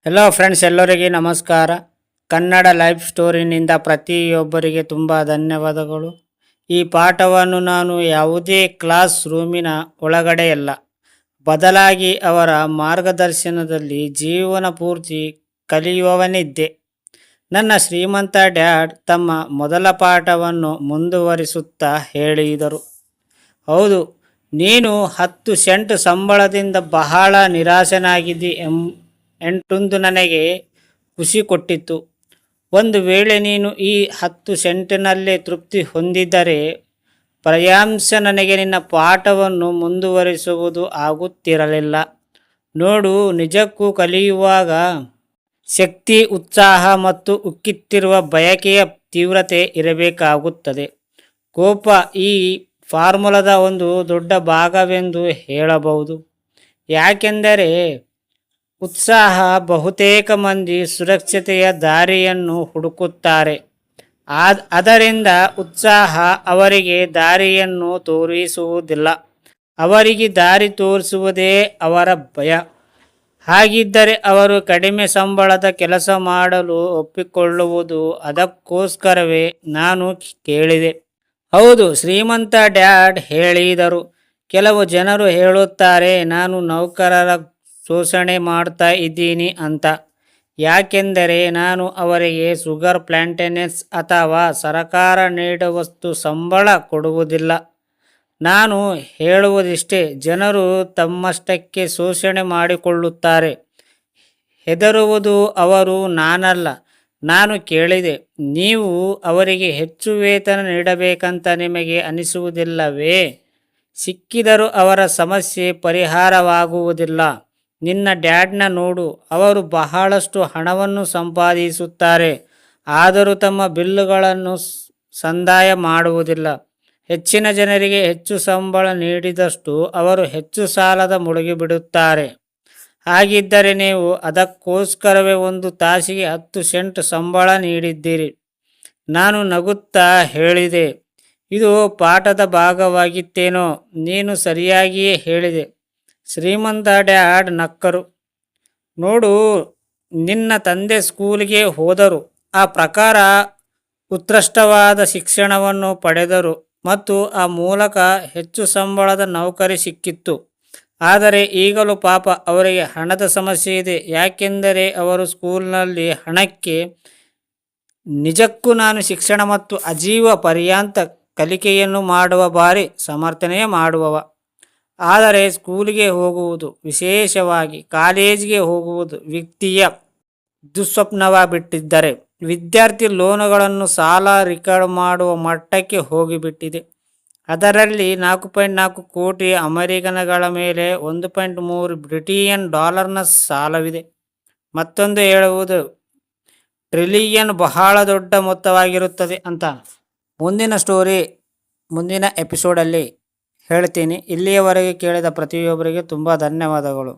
Hello friends, ಎಲ್ಲರಿಗೆ ನಮಸ್ಕಾರ. Kannada life ಸ್ಟೋರಿನಿಂದ ಪ್ರತಿಯೊಬ್ಬರಿಗೆ ತುಂಬ ಧನ್ಯವಾದಗಳು. ಈ ಪಾಠವನ್ನು ನಾನು ಯಾವುದೇ ಕ್ಲಾಸ್ ರೂಮಿನ ಒಳಗಡೆಯಲ್ಲ, ಬದಲಾಗಿ ಅವರ ಮಾರ್ಗದರ್ಶನದಲ್ಲಿ ಜೀವನ ಪೂರ್ತಿ ಕಲಿಯುವವನಿದ್ದೆ. ನನ್ನ ಶ್ರೀಮಂತ ಡ್ಯಾಡ್ ತಮ್ಮ ಮೊದಲ ಪಾಠವನ್ನು ಮುಂದುವರಿಸುತ್ತಾ ಹೇಳಿದರು, ಹೌದು, ನೀನು 10 ಸೆಂಟ್ ಸಂಬಳದಿಂದ ಬಹಳ ನಿರಾಶನಾಗಿದ್ದಿ ಎಂಟೊಂದು ನನಗೆ ಖುಷಿ ಕೊಟ್ಟಿತ್ತು. ಒಂದು ವೇಳೆ ನೀನು ಈ 10 ಸೆಂಟಿನಲ್ಲೇ ತೃಪ್ತಿ ಹೊಂದಿದ್ದರೆ ಪ್ರಯಾಂಶ ನನಗೆ ನಿನ್ನ ಪಾಠವನ್ನು ಮುಂದುವರಿಸುವುದು ಆಗುತ್ತಿರಲಿಲ್ಲ. ನೋಡು, ನಿಜಕ್ಕೂ ಕಲಿಯುವಾಗ ಶಕ್ತಿ, ಉತ್ಸಾಹ ಮತ್ತು ಉಕ್ಕಿತ್ತಿರುವ ಬಯಕೆಯ ತೀವ್ರತೆ ಇರಬೇಕಾಗುತ್ತದೆ. ಕೋಪ ಈ ಫಾರ್ಮುಲಾದ ಒಂದು ದೊಡ್ಡ ಭಾಗವೆಂದು ಹೇಳಬಹುದು. ಯಾಕೆಂದರೆ ಉತ್ಸಾಹ ಬಹುತೇಕ ಮಂದಿ ಸುರಕ್ಷತೆಯ ದಾರಿಯನ್ನು ಹುಡುಕುತ್ತಾರೆ. ಅದರಿಂದ ಉತ್ಸಾಹ ಅವರಿಗೆ ದಾರಿಯನ್ನು ತೋರಿಸುವುದಿಲ್ಲ, ಅವರಿಗೆ ದಾರಿ ತೋರಿಸುವುದೇ ಅವರ ಭಯ. ಹಾಗಿದ್ದರೆ ಅವರು ಕಡಿಮೆ ಸಂಬಳದ ಕೆಲಸ ಮಾಡಲು ಒಪ್ಪಿಕೊಳ್ಳುವುದು ಅದಕ್ಕೋಸ್ಕರವೇ ನಾನು ಕೇಳಿದೆ. ಹೌದು, ಶ್ರೀಮಂತ ಡ್ಯಾಡ್ ಹೇಳಿದರು. ಕೆಲವು ಜನರು ಹೇಳುತ್ತಾರೆ, ನಾನು ನೌಕರರ ಶೋಷಣೆ ಮಾಡ್ತಾ ಇದ್ದೀನಿ ಅಂತ. ಯಾಕೆಂದರೆ ನಾನು ಅವರಿಗೆ ಶುಗರ್ ಪ್ಲಾಂಟೇಶನ್ಸ್ ಅಥವಾ ಸರ್ಕಾರ ನೀಡುವಷ್ಟು ಸಂಬಳ ಕೊಡುವುದಿಲ್ಲ. ನಾನು ಹೇಳುವುದಿಷ್ಟೇ, ಜನರು ತಮ್ಮಷ್ಟಕ್ಕೆ ಶೋಷಣೆ ಮಾಡಿಕೊಳ್ಳುತ್ತಾರೆ. ಹೆದರುವುದು ಅವರು, ನಾನಲ್ಲ. ನಾನು ಕೇಳಿದೆ, ನೀವು ಅವರಿಗೆ ಹೆಚ್ಚು ವೇತನ ನೀಡಬೇಕಂತ ನಿಮಗೆ ಅನಿಸುವುದಿಲ್ಲವೇ? ಸಿಕ್ಕಿದರೂ ಅವರ ಸಮಸ್ಯೆ ಪರಿಹಾರವಾಗುವುದಿಲ್ಲ. ನಿನ್ನ ಡ್ಯಾಡ್ನ ನೋಡು, ಅವರು ಬಹಳಷ್ಟು ಹಣವನ್ನು ಸಂಪಾದಿಸುತ್ತಾರೆ, ಆದರೂ ತಮ್ಮ ಬಿಲ್ಲುಗಳನ್ನು ಸಂದಾಯ ಮಾಡುವುದಿಲ್ಲ. ಹೆಚ್ಚಿನ ಜನರಿಗೆ ಹೆಚ್ಚು ಸಂಬಳ ನೀಡಿದಷ್ಟು ಅವರು ಹೆಚ್ಚು ಸಾಲದ ಮುಳುಗಿಬಿಡುತ್ತಾರೆ. ಹಾಗಿದ್ದರೆ ನೀವು ಅದಕ್ಕೋಸ್ಕರವೇ ಒಂದು ತಾಸಿಗೆ 10 ಸೆಂಟ್ ಸಂಬಳ ನೀಡಿದ್ದೀರಿ. ನಾನು ನಗುತ್ತಾ ಹೇಳಿದೆ, ಇದು ಪಾಠದ ಭಾಗವಾಗಿತ್ತೇನೋ. ನೀನು ಸರಿಯಾಗಿಯೇ ಹೇಳಿದೆ. ಶ್ರೀಮಂತ ಡ್ಯಾಡ್ ನಕ್ಕರು. ನೋಡು, ನಿನ್ನ ತಂದೆ ಸ್ಕೂಲಿಗೆ ಹೋದರು, ಆ ಪ್ರಕಾರ ಉತ್ಕೃಷ್ಟವಾದ ಶಿಕ್ಷಣವನ್ನು ಪಡೆದರು ಮತ್ತು ಆ ಮೂಲಕ ಹೆಚ್ಚು ಸಂಬಳದ ನೌಕರಿ ಸಿಕ್ಕಿತ್ತು. ಆದರೆ ಈಗಲೂ ಪಾಪ ಅವರಿಗೆ ಹಣದ ಸಮಸ್ಯೆ ಇದೆ. ಯಾಕೆಂದರೆ ಅವರು ಸ್ಕೂಲ್ನಲ್ಲಿ ಹಣಕ್ಕೆ ನಿಜಕ್ಕೂ ನಾನು ಶಿಕ್ಷಣ ಮತ್ತು ಆಜೀವ ಪರ್ಯಂತ ಕಲಿಕೆಯನ್ನು ಮಾಡುವ ಭಾರಿ ಸಮರ್ಥನೆ ಮಾಡುವವ. ಆದರೆ ಸ್ಕೂಲಿಗೆ ಹೋಗುವುದು, ವಿಶೇಷವಾಗಿ ಕಾಲೇಜಿಗೆ ಹೋಗುವುದು ವ್ಯಕ್ತಿಯ ದುಸ್ವಪ್ನವಾಗಿಬಿಟ್ಟಿದ್ದರೆ ವಿದ್ಯಾರ್ಥಿ ಲೋನುಗಳನ್ನು ಸಾಲ ರಿಕಾರ್ಡ್ ಮಾಡುವ ಮಟ್ಟಕ್ಕೆ ಹೋಗಿಬಿಟ್ಟಿದೆ. ಅದರಲ್ಲಿ 4.4 ಕೋಟಿ ಅಮೆರಿಕನ್ಗಳ ಮೇಲೆ 1.3 ಬಿಲಿಯನ್ ಡಾಲರ್ನ ಸಾಲವಿದೆ. ಮತ್ತೊಂದು ಹೇಳುವುದು ಟ್ರಿಲಿಯನ್ ಬಹಳ ದೊಡ್ಡ ಮೊತ್ತವಾಗಿರುತ್ತದೆ ಅಂತ. ಮುಂದಿನ ಸ್ಟೋರಿ ಮುಂದಿನ ಎಪಿಸೋಡಲ್ಲಿ ಹೇಳ್ತೀನಿ. ಇಲ್ಲಿಯವರೆಗೆ ಕೇಳಿದ ಪ್ರತಿಯೊಬ್ಬರಿಗೆ ತುಂಬ ಧನ್ಯವಾದಗಳು.